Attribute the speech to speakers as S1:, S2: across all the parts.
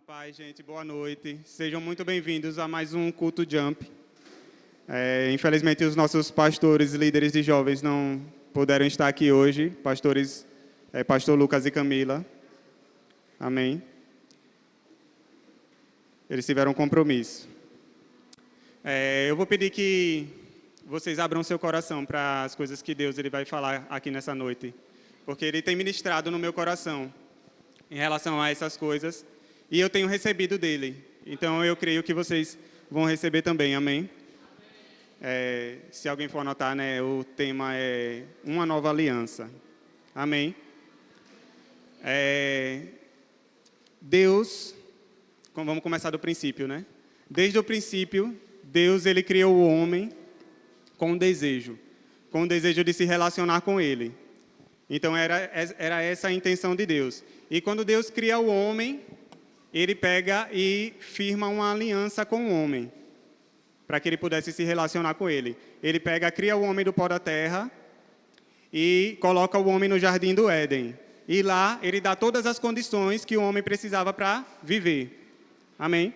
S1: paz, gente. Boa noite. Sejam muito bem-vindos a mais um Culto Jump. Infelizmente, os nossos pastores e líderes de jovens não puderam estar aqui hoje. Pastor Lucas e Camila. Amém. Eles tiveram um compromisso. Eu vou pedir que vocês abram seu coração para as coisas que Deus vai falar aqui nessa noite. Porque Ele tem ministrado no meu coração em relação a essas coisas. E eu tenho recebido dele. Então, eu creio que vocês vão receber também. Amém? Se alguém for anotar, né, o tema é Uma Nova Aliança. Amém? Deus, vamos começar do princípio, né? Desde o princípio, Deus ele criou o homem com um desejo de se relacionar com ele. Então, era essa a intenção de Deus. E quando Deus cria o homem, ele pega e firma uma aliança com o homem, para que ele pudesse se relacionar com ele. Ele cria o homem do pó da terra e coloca o homem no jardim do Éden. E lá ele dá todas as condições que o homem precisava para viver. Amém?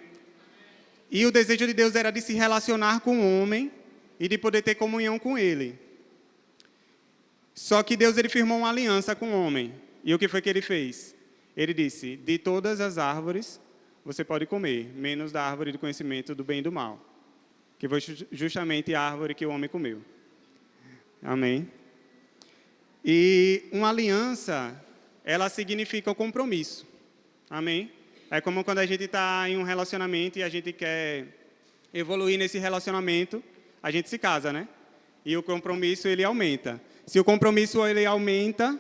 S1: E o desejo de Deus era de se relacionar com o homem e de poder ter comunhão com ele. Só que Deus ele firmou uma aliança com o homem. E o que foi que ele fez? Ele disse, de todas as árvores você pode comer, menos da árvore do conhecimento do bem e do mal. Que foi justamente a árvore que o homem comeu. Amém? E uma aliança, ela significa o compromisso. Amém? É como quando a gente está em um relacionamento e a gente quer evoluir nesse relacionamento, a gente se casa, né? E o compromisso, ele aumenta. Se o compromisso, ele aumenta,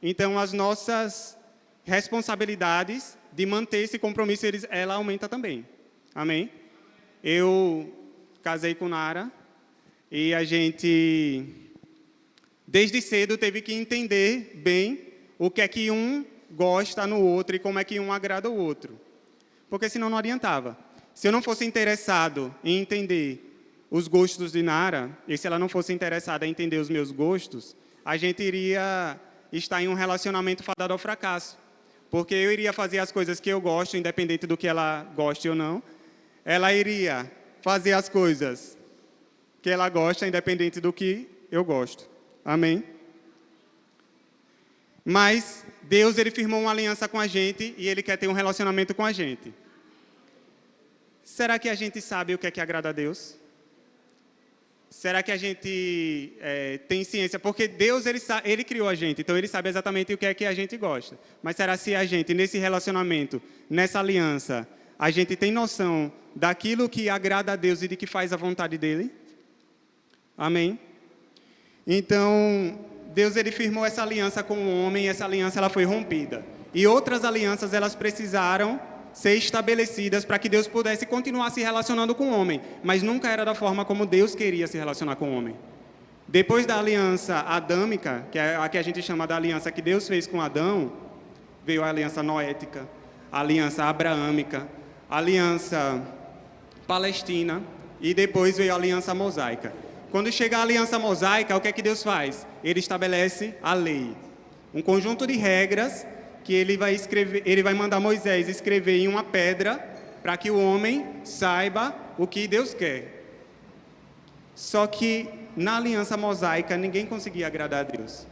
S1: então as nossas responsabilidades de manter esse compromisso, ela aumenta também. Amém? Eu casei com Nara e a gente, desde cedo, teve que entender bem o que é que um gosta no outro e como é que um agrada o outro. Porque senão não adiantava. Se eu não fosse interessado em entender os gostos de Nara, e se ela não fosse interessada em entender os meus gostos, a gente iria estar em um relacionamento fadado ao fracasso. Porque eu iria fazer as coisas que eu gosto, independente do que ela goste ou não. Ela iria fazer as coisas que ela gosta, independente do que eu gosto. Amém? Mas Deus ele firmou uma aliança com a gente e Ele quer ter um relacionamento com a gente. Será que a gente sabe o que é que agrada a Deus? Será que a gente tem ciência? Porque Deus, ele criou a gente, então Ele sabe exatamente o que é que a gente gosta. Mas será se a gente, nesse relacionamento, nessa aliança, a gente tem noção daquilo que agrada a Deus e de que faz a vontade dEle? Amém? Então, Deus, ele firmou essa aliança com o homem e essa aliança ela foi rompida. E outras alianças, elas precisaram ser estabelecidas para que Deus pudesse continuar se relacionando com o homem, mas nunca era da forma como Deus queria se relacionar com o homem. Depois da aliança adâmica, que é a que a gente chama da aliança que Deus fez com Adão, veio a aliança noética, a aliança abraâmica, a aliança palestina e depois veio a aliança mosaica. Quando chega a aliança mosaica, o que é que Deus faz? Ele estabelece a lei, um conjunto de regras que ele vai mandar Moisés escrever em uma pedra para que o homem saiba o que Deus quer. Só que na aliança mosaica ninguém conseguia agradar a Deus.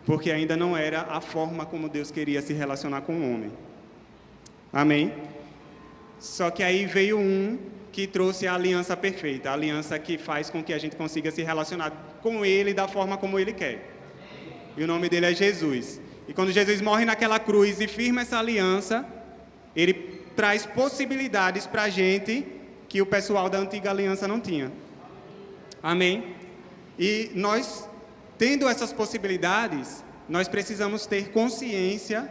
S1: Porque ainda não era a forma como Deus queria se relacionar com o homem. Amém? Só que aí veio um que trouxe a aliança perfeita, a aliança que faz com que a gente consiga se relacionar com Ele da forma como Ele quer. E o nome dele é Jesus. E quando Jesus morre naquela cruz e firma essa aliança, ele traz possibilidades para a gente que o pessoal da antiga aliança não tinha. Amém? E nós, tendo essas possibilidades, nós precisamos ter consciência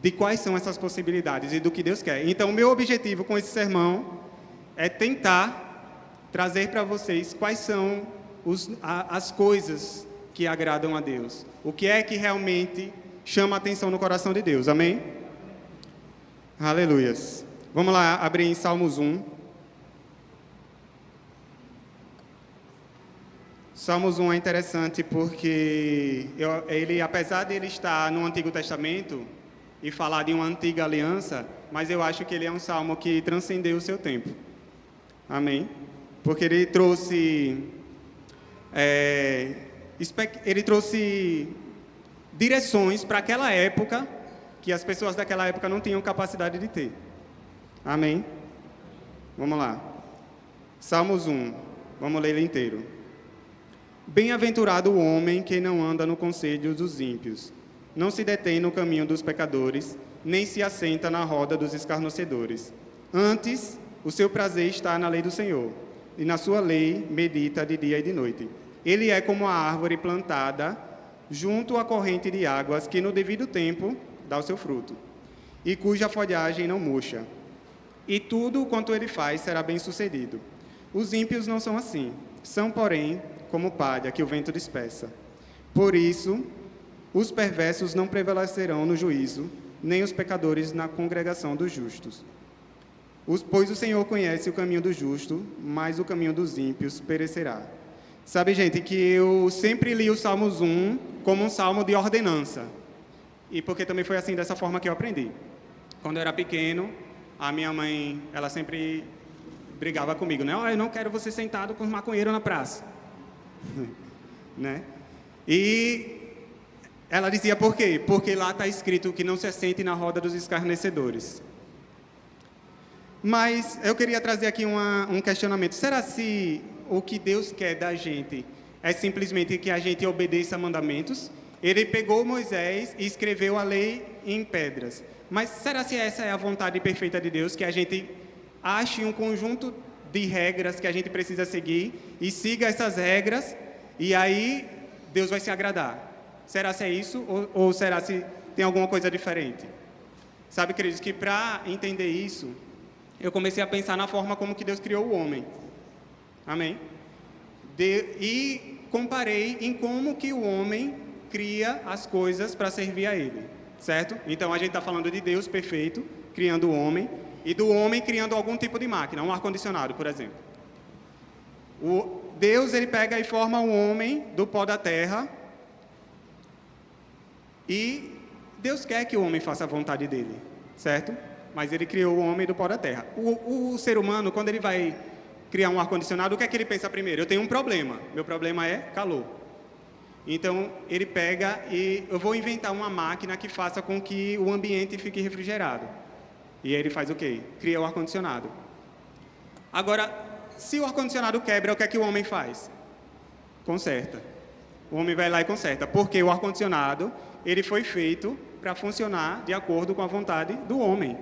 S1: de quais são essas possibilidades e do que Deus quer. Então, o meu objetivo com esse sermão é tentar trazer para vocês quais são as coisas que agradam a Deus. O que é que realmente chama a atenção no coração de Deus. Amém? Aleluias. Vamos lá, abrir em Salmos 1. Salmos 1 é interessante porque ele, apesar de ele estar no Antigo Testamento e falar de uma antiga aliança, mas eu acho que ele é um salmo que transcendeu o seu tempo. Amém? Porque ele trouxe direções para aquela época que as pessoas daquela época não tinham capacidade de ter. Amém? Vamos lá. Salmos 1. Vamos ler ele inteiro. Bem-aventurado o homem que não anda no conselho dos ímpios, não se detém no caminho dos pecadores, nem se assenta na roda dos escarnecedores. Antes, o seu prazer está na lei do Senhor, e na sua lei medita de dia e de noite. Ele é como a árvore plantada junto à corrente de águas, que no devido tempo dá o seu fruto, e cuja folhagem não murcha. E tudo quanto ele faz será bem-sucedido. Os ímpios não são assim, são, porém, como palha que o vento dispersa. Por isso, os perversos não prevalecerão no juízo, nem os pecadores na congregação dos justos. Pois o Senhor conhece o caminho do justo, mas o caminho dos ímpios perecerá. Sabe, gente, que eu sempre li o Salmos 1 como um salmo de ordenança. E porque também foi assim, dessa forma que eu aprendi. Quando eu era pequeno, a minha mãe, ela sempre brigava comigo, né? Eu não quero você sentado com os maconheiros na praça. Né? E ela dizia por quê? Porque lá está escrito que não se assente na roda dos escarnecedores. Mas eu queria trazer aqui um questionamento. Será se o que Deus quer da gente é simplesmente que a gente obedeça a mandamentos? Ele pegou Moisés e escreveu a lei em pedras. Mas será se essa é a vontade perfeita de Deus? Que a gente ache um conjunto de regras que a gente precisa seguir e siga essas regras e aí Deus vai se agradar? Será se é isso ou será se tem alguma coisa diferente? Sabe, queridos, que para entender isso, eu comecei a pensar na forma como que Deus criou o homem. Amém? E comparei em como que o homem cria as coisas para servir a ele, certo? Então, a gente está falando de Deus perfeito, criando o homem, e do homem criando algum tipo de máquina, um ar-condicionado, por exemplo. Deus, ele pega e forma o homem do pó da terra, e Deus quer que o homem faça a vontade dele, certo? Mas ele criou o homem do pó da terra. O ser humano, quando ele vai criar um ar-condicionado, o que é que ele pensa primeiro? Eu tenho um problema, meu problema é calor. Então, ele pega e eu vou inventar uma máquina que faça com que o ambiente fique refrigerado. E aí ele faz o quê? Cria o ar-condicionado. Agora, se o ar-condicionado quebra, o que é que o homem faz? Conserta. O homem vai lá e conserta. Porque o ar-condicionado, ele foi feito para funcionar de acordo com a vontade do homem.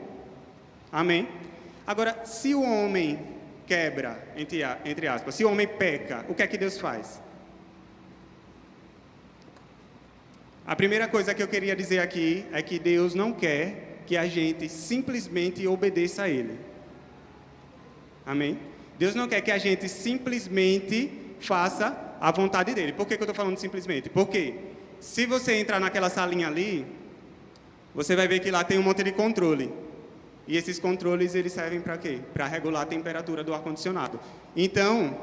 S1: Amém? Agora, se o homem quebra, entre aspas, se o homem peca, o que é que Deus faz? A primeira coisa que eu queria dizer aqui é que Deus não quer que a gente simplesmente obedeça a Ele. Amém? Deus não quer que a gente simplesmente faça a vontade dEle. Por que eu estou falando simplesmente? Porque se você entrar naquela salinha ali, você vai ver que lá tem um monte de controle. E esses controles, eles servem para quê? Para regular a temperatura do ar-condicionado. Então,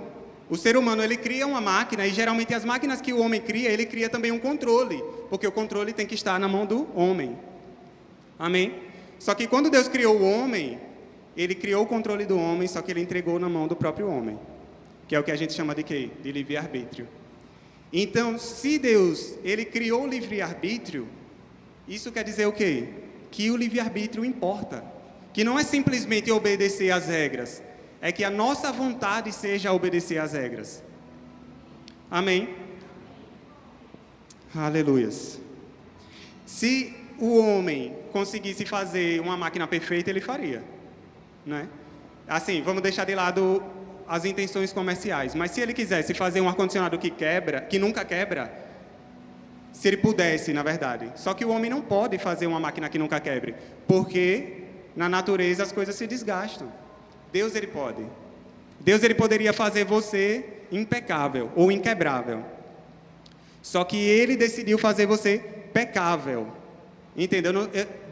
S1: o ser humano, ele cria uma máquina, e geralmente as máquinas que o homem cria, ele cria também um controle, porque o controle tem que estar na mão do homem. Amém? Só que quando Deus criou o homem, ele criou o controle do homem, só que ele entregou na mão do próprio homem, que é o que a gente chama de quê? De livre-arbítrio. Então, se Deus, ele criou o livre-arbítrio, isso quer dizer o quê? Que o livre-arbítrio importa. Que não é simplesmente obedecer às regras, é que a nossa vontade seja obedecer às regras. Amém? Aleluias. Se o homem conseguisse fazer uma máquina perfeita, ele faria, né? Assim, vamos deixar de lado as intenções comerciais, mas se ele quisesse fazer um ar-condicionado que quebra, que nunca quebra, se ele pudesse, na verdade. Só que o homem não pode fazer uma máquina que nunca quebre, porque na natureza as coisas se desgastam. Deus, ele pode. Deus, ele poderia fazer você impecável ou inquebrável. Só que ele decidiu fazer você pecável. Entendeu?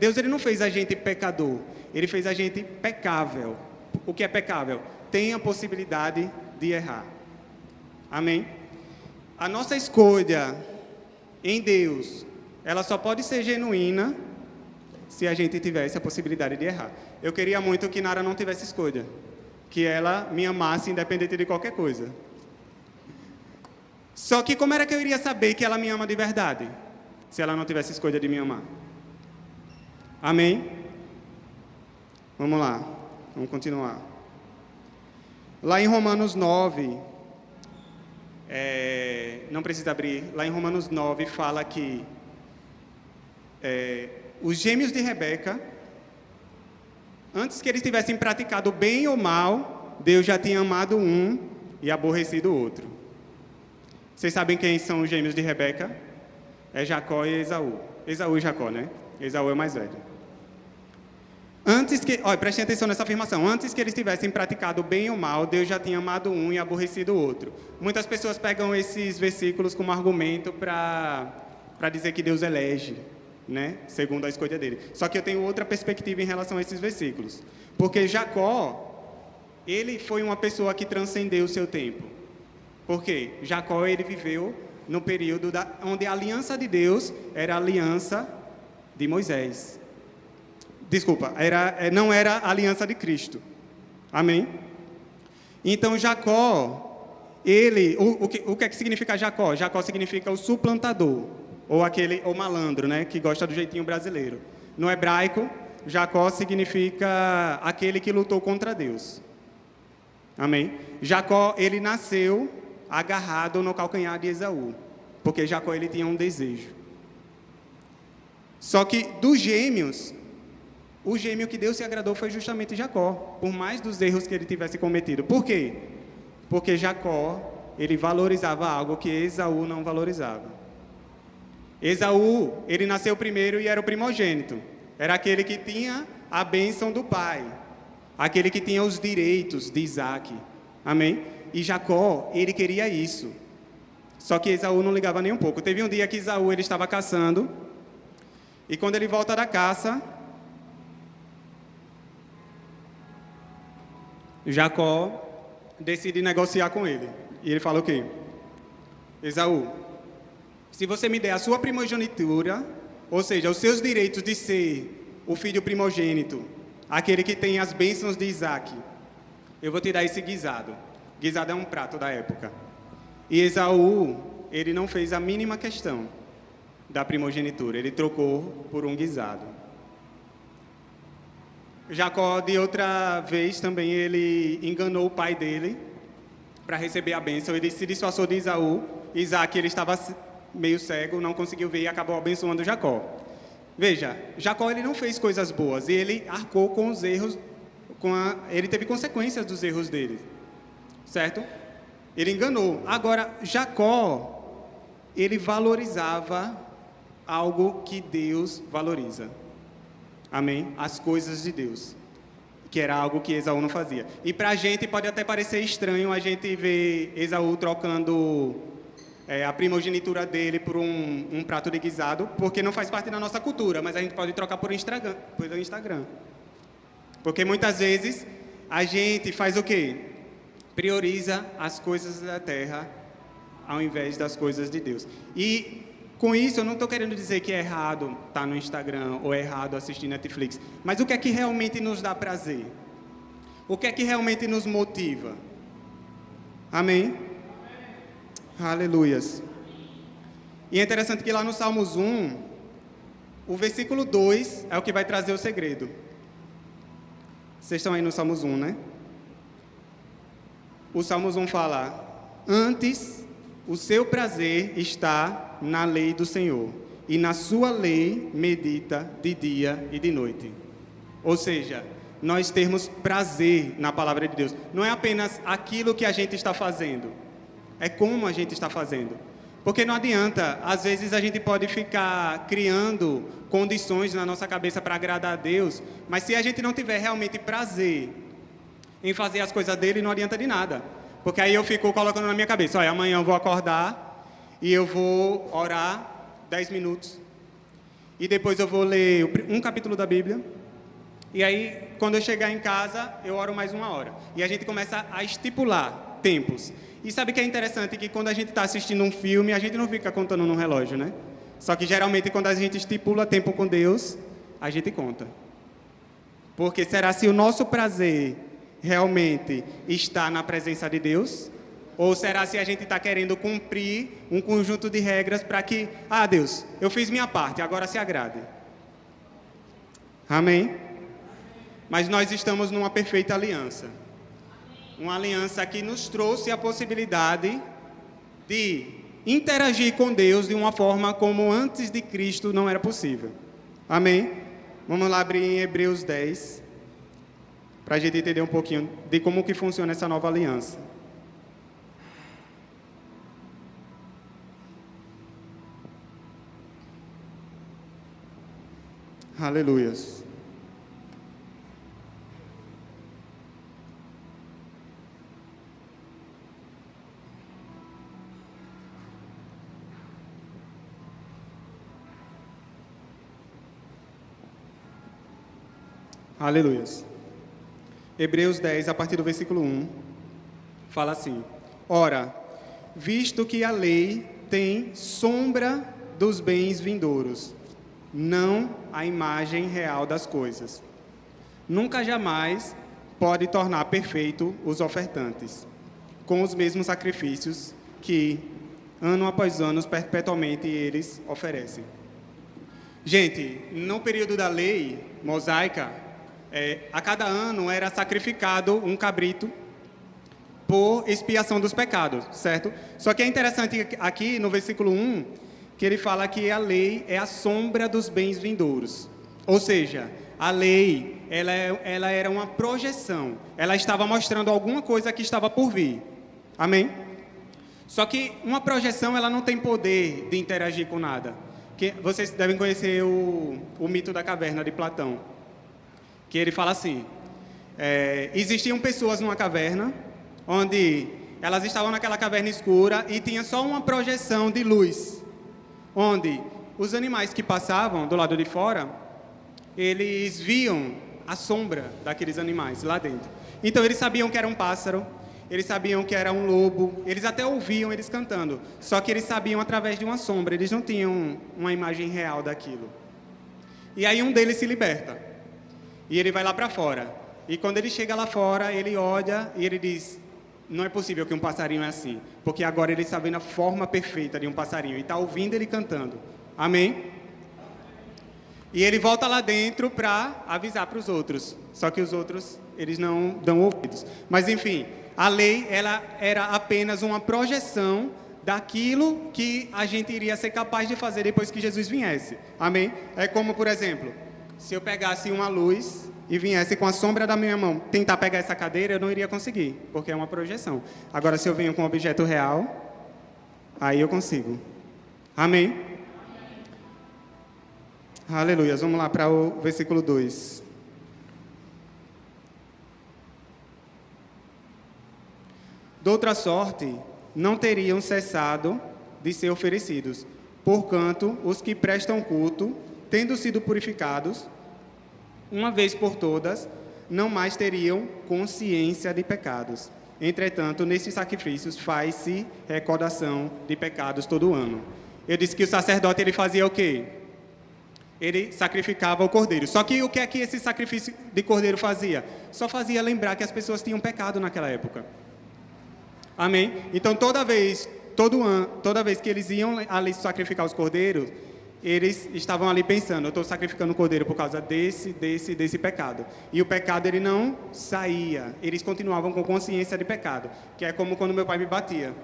S1: Deus, ele não fez a gente pecador. Ele fez a gente pecável. O que é pecável? Tem a possibilidade de errar. Amém? A nossa escolha em Deus, ela só pode ser genuína se a gente tivesse a possibilidade de errar. Eu queria muito que Nara não tivesse escolha, que ela me amasse independente de qualquer coisa. Só que como era que eu iria saber que ela me ama de verdade, se ela não tivesse escolha de me amar? Amém? Vamos lá, vamos continuar. Lá em Romanos 9, não precisa abrir, lá em Romanos 9 fala que os gêmeos de Rebeca, antes que eles tivessem praticado bem ou mal, Deus já tinha amado um e aborrecido o outro. Vocês sabem quem são os gêmeos de Rebeca? É Jacó e Esaú. Esaú e Jacó, né? Esaú é o mais velho. Prestem atenção nessa afirmação. Antes que eles tivessem praticado bem ou mal, Deus já tinha amado um e aborrecido o outro. Muitas pessoas pegam esses versículos como argumento para dizer que Deus elege, né? Segundo a escolha dele. Só que eu tenho outra perspectiva em relação a esses versículos. Porque Jacó, ele foi uma pessoa que transcendeu o seu tempo. Por quê? Jacó, ele viveu no período onde a aliança de Deus era a aliança de Moisés. Desculpa, não era a aliança de Cristo. Amém? Então, Jacó, o que é que significa Jacó? Jacó significa o suplantador, ou malandro, né, que gosta do jeitinho brasileiro. No hebraico, Jacó significa aquele que lutou contra Deus. Amém? Jacó, ele nasceu agarrado no calcanhar de Esaú, porque Jacó, ele tinha um desejo. Só que dos gêmeos, o gêmeo que Deus se agradou foi justamente Jacó, por mais dos erros que ele tivesse cometido. Por quê? Porque Jacó, ele valorizava algo que Esaú não valorizava. Esaú, ele nasceu primeiro e era o primogênito. Era aquele que tinha a bênção do pai, aquele que tinha os direitos de Isaac. Amém? E Jacó, ele queria isso. Só que Esaú não ligava nem um pouco. Teve um dia que Esaú, ele estava caçando, e quando ele volta da caça, Jacó decide negociar com ele. E ele fala o quê? Esaú, se você me der a sua primogenitura, ou seja, os seus direitos de ser o filho primogênito, aquele que tem as bênçãos de Isaac, eu vou te dar esse guisado. Guisado é um prato da época. E Esaú, ele não fez a mínima questão da primogenitura. Ele trocou por um guisado. Jacó, de outra vez, também ele enganou o pai dele para receber a bênção. Ele se disfarçou de Esaú. Isaac, ele estava meio cego, não conseguiu ver e acabou abençoando Jacó. Veja, Jacó, ele não fez coisas boas. E ele arcou com os erros, ele teve consequências dos erros dele. Certo? Ele enganou. Agora, Jacó, ele valorizava algo que Deus valoriza. Amém? As coisas de Deus. Que era algo que Esaú não fazia. E para a gente pode até parecer estranho a gente ver Esaú trocando a primogenitura dele por um prato de guisado, porque não faz parte da nossa cultura, mas a gente pode trocar por Instagram. Porque muitas vezes a gente faz o quê? Prioriza as coisas da terra ao invés das coisas de Deus. E com isso eu não estou querendo dizer que é errado estar no Instagram ou é errado assistir Netflix. Mas o que é que realmente nos dá prazer? O que é que realmente nos motiva? Amém? Aleluias. E é interessante que lá no Salmos 1, o versículo 2 é o que vai trazer o segredo. Vocês estão aí no Salmos 1, né? O Salmos 1 fala: antes o seu prazer está na lei do Senhor, e na sua lei medita de dia e de noite. Ou seja, nós termos prazer na palavra de Deus. Não é apenas aquilo que a gente está fazendo, é como a gente está fazendo. Porque não adianta, às vezes a gente pode ficar criando condições na nossa cabeça para agradar a Deus, mas se a gente não tiver realmente prazer em fazer as coisas dele, não adianta de nada. Porque aí eu fico colocando na minha cabeça: olha, amanhã eu vou acordar e eu vou orar 10 minutos. E depois eu vou ler um capítulo da Bíblia. E aí, quando eu chegar em casa, eu oro mais 1 hora. E a gente começa a estipular tempos. E sabe o que é interessante? Que quando a gente está assistindo um filme, a gente não fica contando no relógio, né? Só que geralmente quando a gente estipula tempo com Deus, a gente conta. Porque será se o nosso prazer realmente está na presença de Deus? Ou será se a gente está querendo cumprir um conjunto de regras para que, Deus, eu fiz minha parte, agora se agrade. Amém? Mas nós estamos numa perfeita aliança. Uma aliança que nos trouxe a possibilidade de interagir com Deus de uma forma como antes de Cristo não era possível. Amém? Vamos lá abrir em Hebreus 10, para a gente entender um pouquinho de como que funciona essa nova aliança. Aleluias. Aleluias. Hebreus 10, a partir do versículo 1, fala assim: Ora, visto que a lei tem sombra dos bens vindouros, não a imagem real das coisas, nunca jamais pode tornar perfeito os ofertantes, com os mesmos sacrifícios que, ano após ano, perpetuamente eles oferecem. Gente, no período da lei mosaica, a cada ano era sacrificado um cabrito por expiação dos pecados, certo? Só que é interessante aqui no versículo 1, que ele fala que a lei é a sombra dos bens vindouros. Ou seja, a lei, ela era uma projeção, ela estava mostrando alguma coisa que estava por vir. Amém? Só que uma projeção, ela não tem poder de interagir com nada. Que vocês devem conhecer o mito da caverna de Platão, que ele fala assim: existiam pessoas numa caverna, onde elas estavam naquela caverna escura e tinha só uma projeção de luz, onde os animais que passavam do lado de fora, eles viam a sombra daqueles animais lá dentro. Então eles sabiam que era um pássaro, eles sabiam que era um lobo, eles até ouviam eles cantando, só que eles sabiam através de uma sombra, eles não tinham uma imagem real daquilo. E aí um deles se liberta, e ele vai lá para fora, e quando ele chega lá fora, ele olha e ele diz: não é possível que um passarinho é assim, porque agora ele está vendo a forma perfeita de um passarinho, e está ouvindo ele cantando. Amém? E ele volta lá dentro para avisar para os outros, só que os outros, eles não dão ouvidos. Mas enfim, a lei, ela era apenas uma projeção daquilo que a gente iria ser capaz de fazer depois que Jesus viesse. Amém? É como, por exemplo, se eu pegasse uma luz e viesse com a sombra da minha mão tentar pegar essa cadeira, eu não iria conseguir, porque é uma projeção. Agora, se eu venho com um objeto real, aí eu consigo. Amém? Aleluia. Vamos lá para o versículo 2. De outra sorte, não teriam cessado de ser oferecidos, porquanto os que prestam culto, tendo sido purificados, uma vez por todas, não mais teriam consciência de pecados. Entretanto, nesses sacrifícios faz-se recordação de pecados todo ano. Eu disse que o sacerdote, ele fazia o quê? Ele sacrificava o cordeiro. Só que o que é que esse sacrifício de cordeiro fazia? Só fazia lembrar que as pessoas tinham pecado naquela época. Amém? Então, toda vez que eles iam ali sacrificar os cordeiros, eles estavam ali pensando: eu estou sacrificando o cordeiro por causa desse pecado. E o pecado, ele não saía. Eles continuavam com consciência de pecado. Que é como quando meu pai me batia.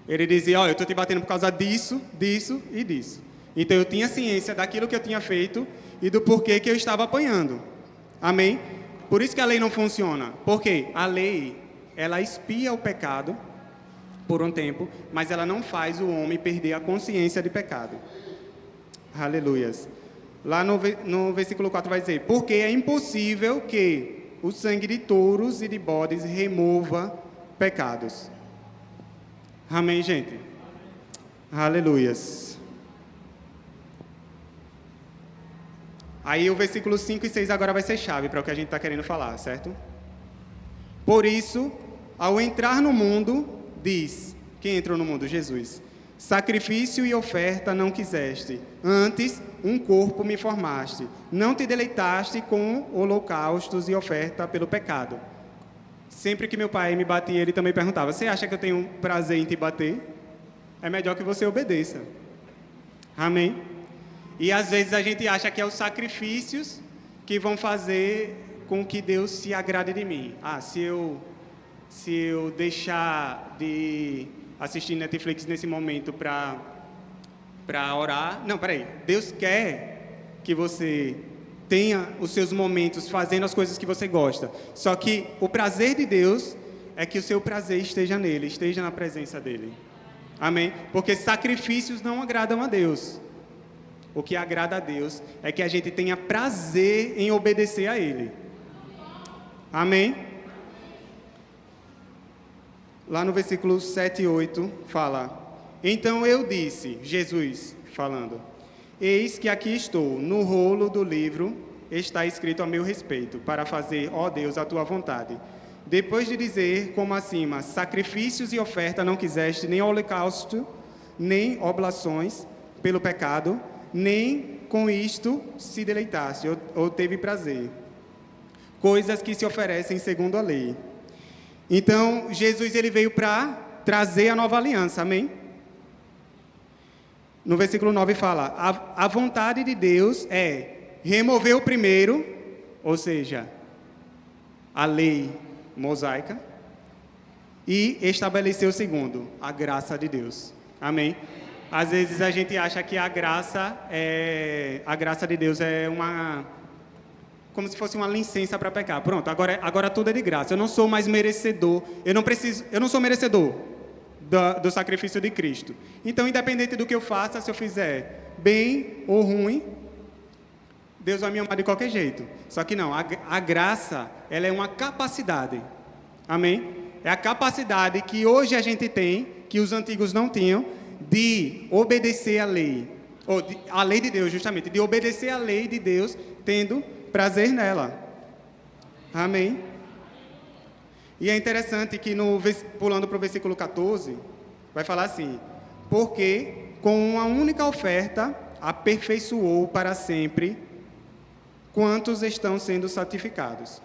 S1: Ele dizia: eu estou te batendo por causa disso, disso e disso. Então, eu tinha ciência daquilo que eu tinha feito e do porquê que eu estava apanhando. Amém? Por isso que a lei não funciona. Porque a lei, ela expia o pecado por um tempo, mas ela não faz o homem perder a consciência de pecado. Aleluias. Lá no versículo 4 vai dizer: porque é impossível que o sangue de touros e de bodes remova pecados. Amém, gente? Aleluias. Aí o versículo 5 e 6 agora vai ser chave para o que a gente está querendo falar, certo? Por isso, Ao entrar no mundo, diz, quem entrou no mundo? Jesus. Sacrifício e oferta não quiseste, antes um corpo me formaste. Não te deleitaste com holocaustos e oferta pelo pecado. Sempre que meu pai me batia, ele também perguntava, você acha que eu tenho prazer em te bater? É melhor que você obedeça. Amém? E às vezes a gente acha que é os sacrifícios que vão fazer com que Deus se agrade de mim. Se eu deixar de assistir Netflix nesse momento para orar... Não, peraí. Deus quer que você tenha os seus momentos fazendo as coisas que você gosta. Só que o prazer de Deus é que o seu prazer esteja nele, esteja na presença dele. Amém? Porque sacrifícios não agradam a Deus. O que agrada a Deus é que a gente tenha prazer em obedecer a Ele. Amém? Lá no versículo 7 e 8 fala: Então eu disse, Jesus falando, eis que aqui estou, no rolo do livro está escrito a meu respeito, para fazer, ó Deus, a tua vontade. Depois de dizer, como acima, sacrifícios e oferta não quiseste, nem holocausto, nem oblações pelo pecado, nem com isto se deleitaste, ou teve prazer. Coisas que se oferecem segundo a lei. Então, Jesus ele veio para trazer a nova aliança, amém? No versículo 9 fala, a vontade de Deus é remover o primeiro, ou seja, a lei mosaica, e estabelecer o segundo, a graça de Deus, amém? Às vezes a gente acha que a graça de Deus é como se fosse uma licença para pecar. Pronto, agora tudo é de graça. Eu não sou mais merecedor. Eu não sou merecedor do sacrifício de Cristo. Então, independente do que eu faça, se eu fizer bem ou ruim, Deus vai me amar de qualquer jeito. Só que não, a graça, ela é uma capacidade. Amém? É a capacidade que hoje a gente tem, que os antigos não tinham, de obedecer a lei. A lei de Deus, justamente. De obedecer a lei de Deus, tendo prazer nela. Amém? E é interessante que, pulando para o versículo 14, vai falar assim, porque com uma única oferta aperfeiçoou para sempre quantos estão sendo santificados.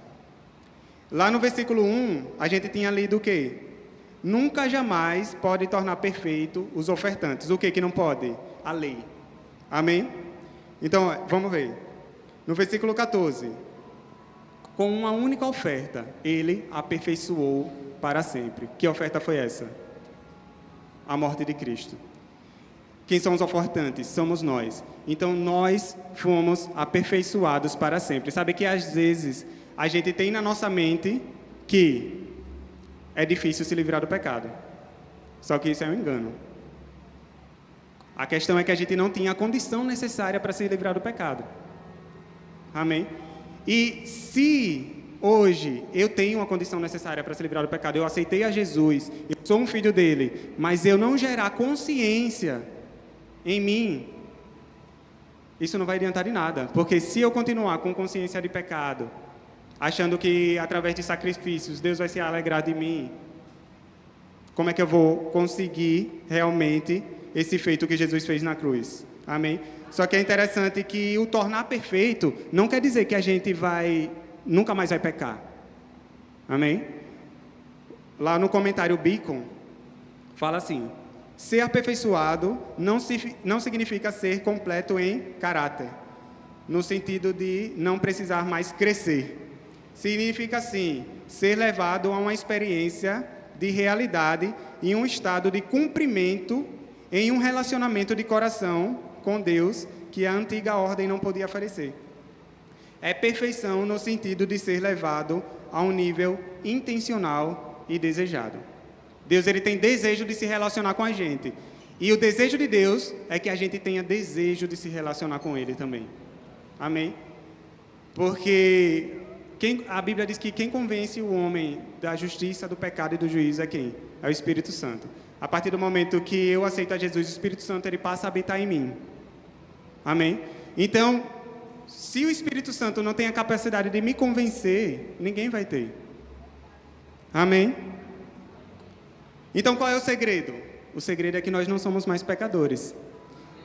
S1: Lá no versículo 1, a gente tinha lido o quê? Nunca jamais pode tornar perfeito os ofertantes. O que não pode? A lei. Amém? Então, vamos ver. No versículo 14, com uma única oferta, ele aperfeiçoou para sempre. Que oferta foi essa? A morte de Cristo. Quem são os ofertantes? Somos nós. Então, nós fomos aperfeiçoados para sempre. Sabe que, às vezes, a gente tem na nossa mente que é difícil se livrar do pecado. Só que isso é um engano. A questão é que a gente não tinha a condição necessária para se livrar do pecado. Amém? E se hoje eu tenho uma condição necessária para se livrar do pecado, eu aceitei a Jesus, eu sou um filho dele, mas eu não gerar consciência em mim, isso não vai adiantar de nada. Porque se eu continuar com consciência de pecado, achando que através de sacrifícios Deus vai se alegrar de mim, como é que eu vou conseguir realmente esse feito que Jesus fez na cruz? Amém? Só que é interessante que o tornar perfeito não quer dizer que a gente nunca mais vai pecar. Amém? Lá no comentário Beacon, fala assim, ser aperfeiçoado não significa ser completo em caráter, no sentido de não precisar mais crescer. Significa, sim, ser levado a uma experiência de realidade e um estado de cumprimento em um relacionamento de coração com Deus que a antiga ordem não podia oferecer. É perfeição no sentido de ser levado a um nível intencional e desejado. Deus ele tem desejo de se relacionar com a gente. E o desejo de Deus é que a gente tenha desejo de se relacionar com Ele também. Amém? Porque a Bíblia diz que quem convence o homem da justiça, do pecado e do juízo é quem? É o Espírito Santo. A partir do momento que eu aceito a Jesus, o Espírito Santo ele passa a habitar em mim. Amém? Então, se o Espírito Santo não tem a capacidade de me convencer, ninguém vai ter. Amém? Então, qual é o segredo? O segredo é que nós não somos mais pecadores.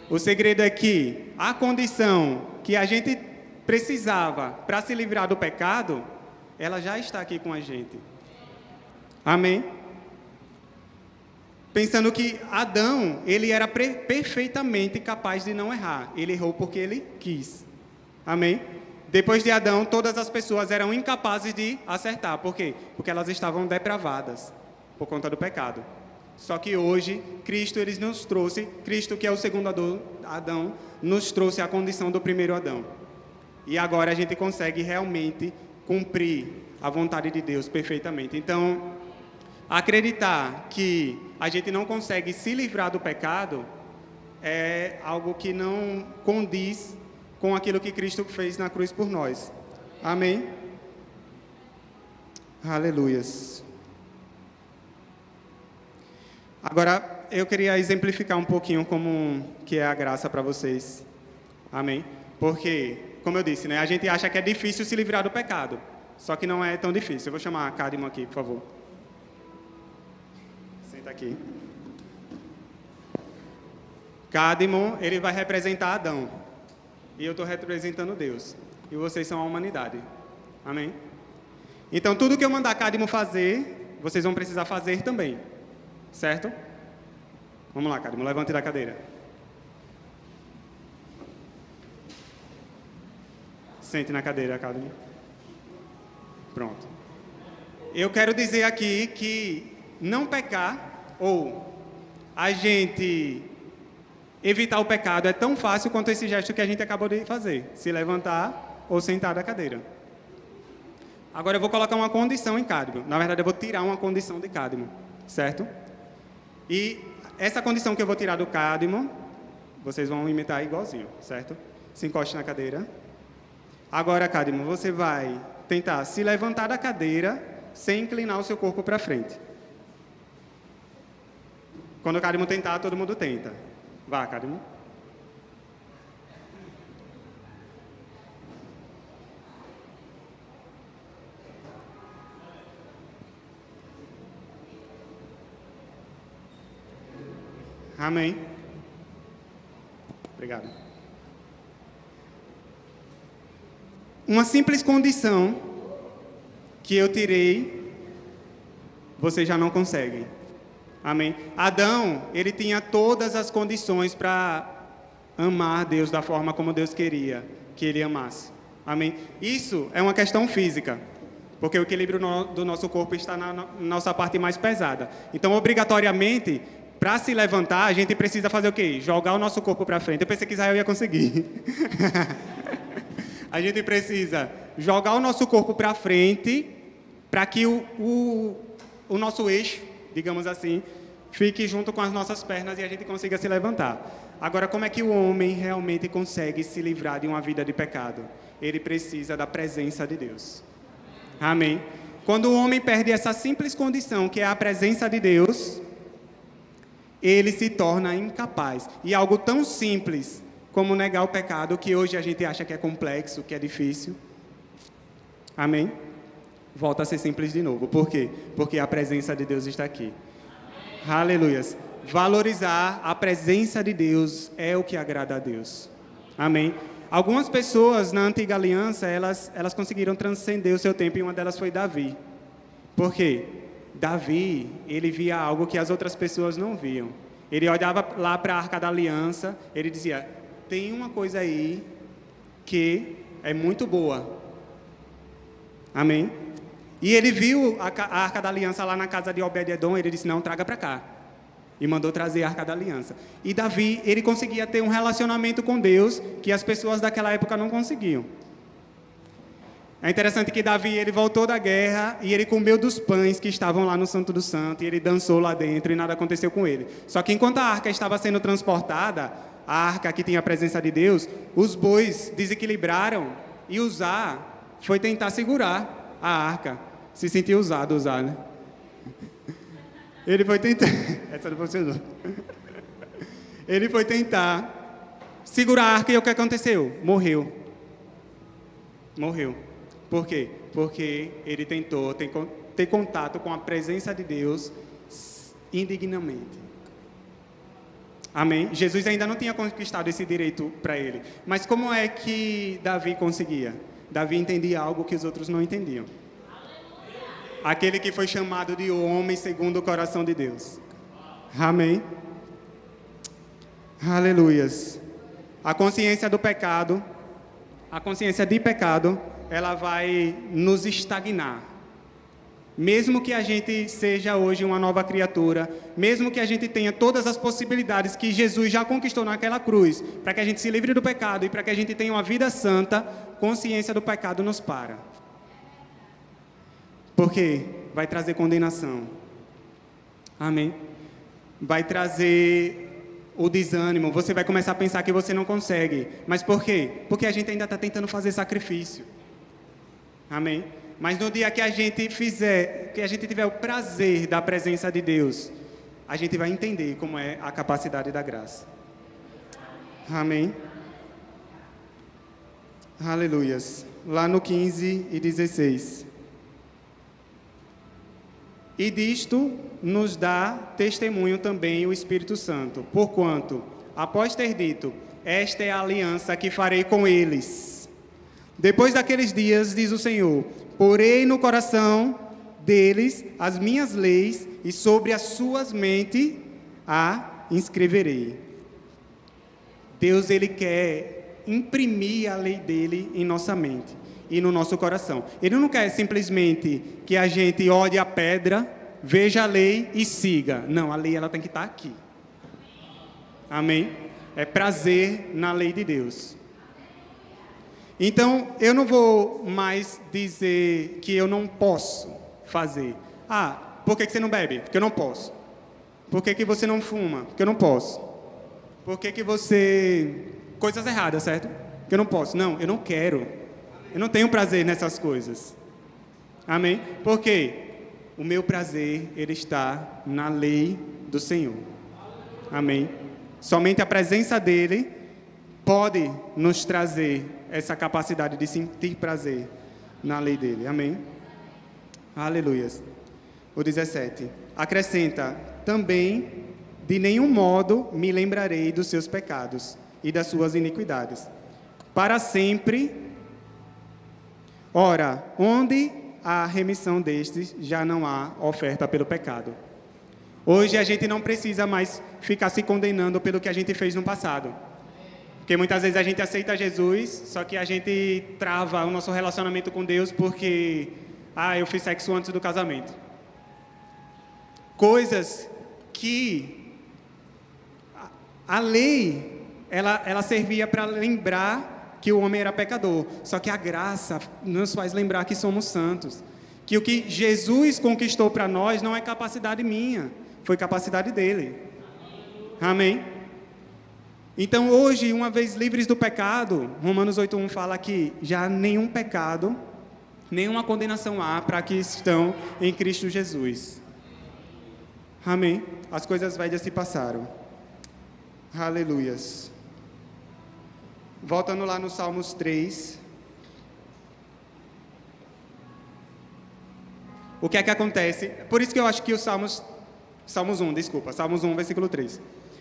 S1: O segredo é que a condição que a gente precisava para se livrar do pecado, ela já está aqui com a gente. Amém? Pensando que Adão, ele era perfeitamente capaz de não errar. Ele errou porque ele quis. Amém? Depois de Adão, todas as pessoas eram incapazes de acertar. Por quê? Porque elas estavam depravadas por conta do pecado. Só que hoje, Cristo ele nos trouxe, Cristo que é o segundo Adão, nos trouxe a condição do primeiro Adão. E agora a gente consegue realmente cumprir a vontade de Deus perfeitamente. Então, acreditar que a gente não consegue se livrar do pecado é algo que não condiz com aquilo que Cristo fez na cruz por nós. Amém? Aleluias. Agora, eu queria exemplificar um pouquinho como que é a graça para vocês. Amém? Porque, como eu disse, né, a gente acha que é difícil se livrar do pecado. Só que não é tão difícil. Eu vou chamar a Cadmo aqui, por favor. Senta aqui. Cadmo, ele vai representar Adão. E eu estou representando Deus. E vocês são a humanidade. Amém? Então, tudo que eu mandar Cadmo fazer, vocês vão precisar fazer também. Certo? Vamos lá, Cadmo, levante da cadeira. Sente na cadeira, Cadmo. Pronto. Eu quero dizer aqui que não pecar, ou a gente evitar o pecado, é tão fácil quanto esse gesto que a gente acabou de fazer. Se levantar ou sentar da cadeira. Agora eu vou colocar uma condição em Cadmo. Na verdade, eu vou tirar uma condição de Cadmo. Certo? E essa condição que eu vou tirar do Cadmo, vocês vão imitar igualzinho, certo? Se encoste na cadeira. Agora, Cadmo, você vai tentar se levantar da cadeira sem inclinar o seu corpo para frente. Quando o Cadmo tentar, todo mundo tenta. Vá, Cadmo. Amém. Obrigado. Uma simples condição que eu tirei, vocês já não conseguem. Amém. Adão, ele tinha todas as condições para amar Deus da forma como Deus queria que ele amasse. Amém. Isso é uma questão física, porque o equilíbrio do nosso corpo está na nossa parte mais pesada. Então, obrigatoriamente, para se levantar, a gente precisa fazer o quê? Jogar o nosso corpo para frente. Eu pensei que Israel ia conseguir. A gente precisa jogar o nosso corpo para frente para que o nosso eixo, digamos assim, fique junto com as nossas pernas e a gente consiga se levantar. Agora, como é que o homem realmente consegue se livrar de uma vida de pecado? Ele precisa da presença de Deus. Amém? Quando o homem perde essa simples condição, que é a presença de Deus, ele se torna incapaz. E algo tão simples como negar o pecado, que hoje a gente acha que é complexo, que é difícil. Amém? Volta a ser simples de novo. Por quê? Porque a presença de Deus está aqui. Amém. Aleluias. Valorizar a presença de Deus é o que agrada a Deus. Amém? Algumas pessoas na antiga aliança, elas conseguiram transcender o seu tempo, e uma delas foi Davi. Por quê? Davi, ele via algo que as outras pessoas não viam. Ele olhava lá para a Arca da Aliança, ele dizia, tem uma coisa aí que é muito boa. Amém? E ele viu a Arca da Aliança lá na casa de Obed-edom, ele disse, não, traga para cá. E mandou trazer a Arca da Aliança. E Davi, ele conseguia ter um relacionamento com Deus que as pessoas daquela época não conseguiam. É interessante que Davi, ele voltou da guerra e ele comeu dos pães que estavam lá no Santo do Santo, e ele dançou lá dentro e nada aconteceu com ele. Só que enquanto a arca estava sendo transportada, a arca que tinha a presença de Deus, os bois desequilibraram e Uzá foi tentar segurar a arca. Se sentiu usado, né? Ele foi tentar... Essa não funcionou. Ele foi tentar segurar a arca e o que aconteceu? Morreu. Por quê? Porque ele tentou ter contato com a presença de Deus indignamente. Amém? Jesus ainda não tinha conquistado esse direito para ele. Mas como é que Davi conseguia? Davi entendia algo que os outros não entendiam. Aquele que foi chamado de homem segundo o coração de Deus. Amém? Aleluias. A consciência do pecado, a consciência de pecado, ela vai nos estagnar. Mesmo que a gente seja hoje uma nova criatura, mesmo que a gente tenha todas as possibilidades que Jesus já conquistou naquela cruz, para que a gente se livre do pecado e para que a gente tenha uma vida santa, consciência do pecado nos para. Porque vai trazer condenação. Amém? Vai trazer o desânimo. Você vai começar a pensar que você não consegue. Mas por quê? Porque a gente ainda está tentando fazer sacrifício. Amém? Mas no dia que a gente fizer, que a gente tiver o prazer da presença de Deus, a gente vai entender como é a capacidade da graça. Amém? Aleluias. Lá no 15 e 16. E disto nos dá testemunho também o Espírito Santo, porquanto, após ter dito, esta é a aliança que farei com eles. Depois daqueles dias, diz o Senhor, porei no coração deles as minhas leis e sobre as suas mentes a inscreverei. Deus, Ele quer imprimir a lei dEle em nossa mente e no nosso coração. Ele não quer simplesmente que a gente olhe a pedra, veja a lei e siga. Não, a lei ela tem que estar aqui. Amém? É prazer na lei de Deus. Então, eu não vou mais dizer que eu não posso fazer. Ah, por que você não bebe? Porque eu não posso. Por que você não fuma? Porque eu não posso. Por que você... Coisas erradas, certo? Porque eu não posso. Não, eu não quero. Eu não tenho prazer nessas coisas. Amém? Por quê? O meu prazer, ele está na lei do Senhor. Amém? Somente a presença dele pode nos trazer essa capacidade de sentir prazer na lei dele. Amém? Aleluias. O 17. Acrescenta, também, de nenhum modo me lembrarei dos seus pecados e das suas iniquidades. Para sempre, ora, onde há remissão destes, já não há oferta pelo pecado. Hoje a gente não precisa mais ficar se condenando pelo que a gente fez no passado. Porque muitas vezes a gente aceita Jesus, só que a gente trava o nosso relacionamento com Deus porque, eu fiz sexo antes do casamento. Coisas que a lei, ela servia para lembrar que o homem era pecador. Só que a graça nos faz lembrar que somos santos. Que o que Jesus conquistou para nós não é capacidade minha, foi capacidade dele. Amém? Então, hoje, uma vez livres do pecado, Romanos 8:1 fala que já nenhum pecado, nenhuma condenação há para que estão em Cristo Jesus. Amém? As coisas velhas se passaram. Aleluias. Voltando lá no Salmos 3. O que é que acontece? Por isso que eu acho que Salmos 1, versículo 3.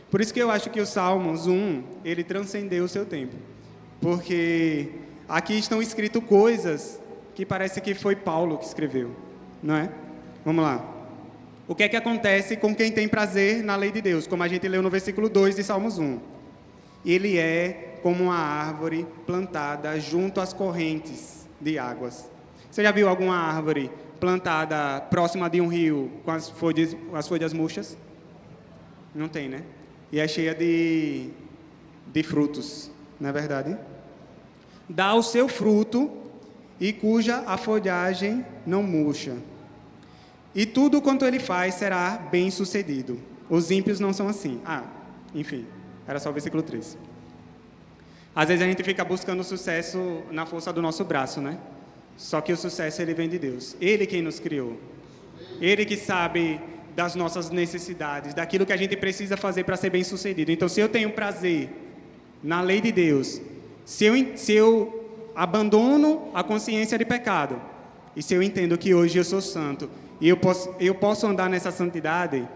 S1: Por isso que eu acho que o Salmos 1, ele transcendeu o seu tempo. Porque aqui estão escritas coisas que parece que foi Paulo que escreveu, não é? Vamos lá. O que é que acontece com quem tem prazer na lei de Deus? Como a gente leu no versículo 2 de Salmos 1. Ele é como uma árvore plantada junto às correntes de águas. Você já viu alguma árvore plantada próxima de um rio com as folhas murchas? Não tem, né? E é cheia de frutos, não é verdade? Dá o seu fruto e cuja a folhagem não murcha. E tudo quanto ele faz será bem sucedido. Os ímpios não são assim. Enfim, era só o versículo 3. Às vezes a gente fica buscando sucesso na força do nosso braço, né? Só que o sucesso ele vem de Deus. Ele quem nos criou. Ele que sabe das nossas necessidades, daquilo que a gente precisa fazer para ser bem sucedido. Então, se eu tenho prazer na lei de Deus, se eu abandono a consciência de pecado, e se eu entendo que hoje eu sou santo, e eu posso andar nessa santidade,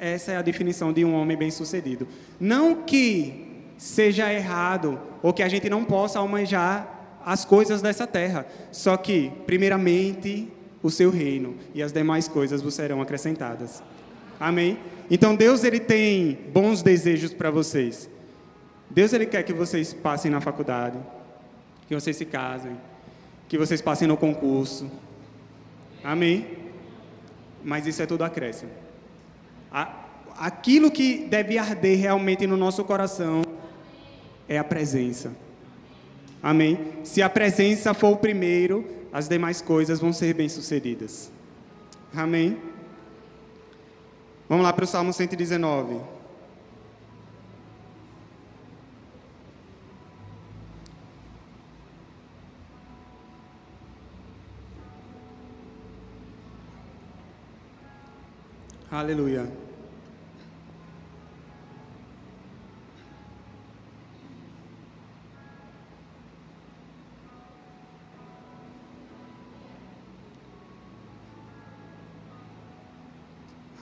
S1: Essa é a definição de um homem bem-sucedido. Não que seja errado ou que a gente não possa almejar as coisas dessa terra, só que, primeiramente, o seu reino e as demais coisas vos serão acrescentadas. Amém? Então, Deus, Ele tem bons desejos para vocês. Deus, Ele quer que vocês passem na faculdade, que vocês se casem, que vocês passem no concurso. Amém? Mas isso é tudo acréscimo. Aquilo que deve arder realmente no nosso coração é a presença. Amém? Se a presença for o primeiro, as demais coisas vão ser bem-sucedidas. Amém? Vamos lá para o Salmo 119. Aleluia.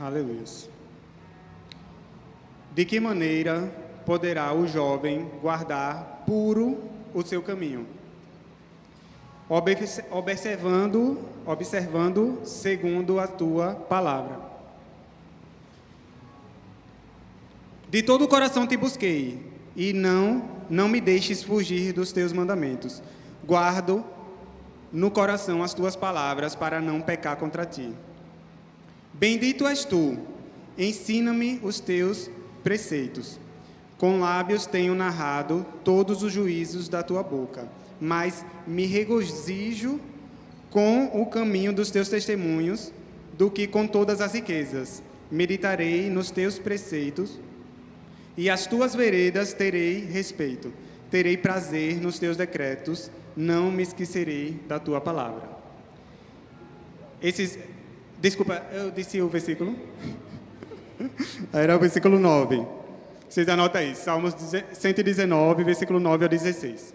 S1: Aleluia. De que maneira poderá o jovem guardar puro o seu caminho? Observando segundo a tua palavra. De todo o coração te busquei, e não me deixes fugir dos teus mandamentos. Guardo no coração as tuas palavras para não pecar contra ti. Bendito és tu, ensina-me os teus preceitos. Com lábios tenho narrado todos os juízos da tua boca, mas me regozijo com o caminho dos teus testemunhos do que com todas as riquezas. Meditarei nos teus preceitos e as tuas veredas terei respeito. Terei prazer nos teus decretos, não me esquecerei da tua palavra. Desculpa, eu disse o versículo? Era o versículo 9. Vocês anotam aí, Salmos 119, versículo 9 ao 16.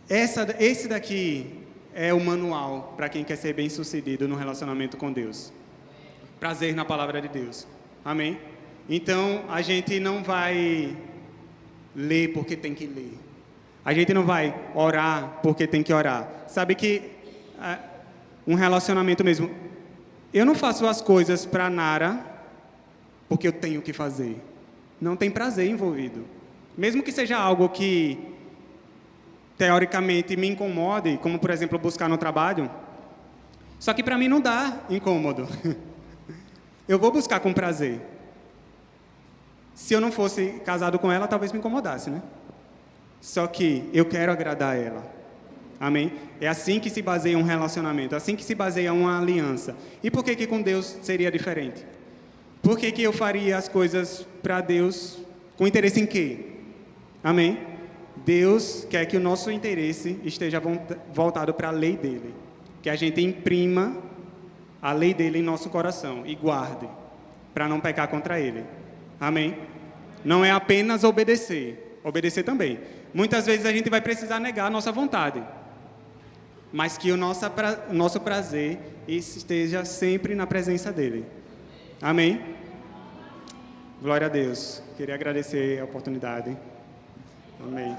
S1: Esse daqui é o manual para quem quer ser bem-sucedido no relacionamento com Deus. Prazer na palavra de Deus. Amém? Então, a gente não vai ler porque tem que ler. A gente não vai orar porque tem que orar. Sabe que um relacionamento mesmo. Eu não faço as coisas para Nara porque eu tenho que fazer. Não tem prazer envolvido. Mesmo que seja algo que teoricamente me incomode, como por exemplo buscar no trabalho, só que para mim não dá incômodo. Eu vou buscar com prazer. Se eu não fosse casado com ela, talvez me incomodasse, né? Só que eu quero agradar ela. Amém? É assim que se baseia um relacionamento, assim que se baseia uma aliança. E por que com Deus seria diferente? Por que eu faria as coisas para Deus com interesse em quê? Amém? Deus quer que o nosso interesse esteja voltado para a lei dele. Que a gente imprima a lei dele em nosso coração e guarde, para não pecar contra ele. Amém? Não é apenas obedecer também. Muitas vezes a gente vai precisar negar a nossa vontade. Mas que o nosso prazer esteja sempre na presença dele. Amém? Glória a Deus. Queria agradecer a oportunidade. Amém.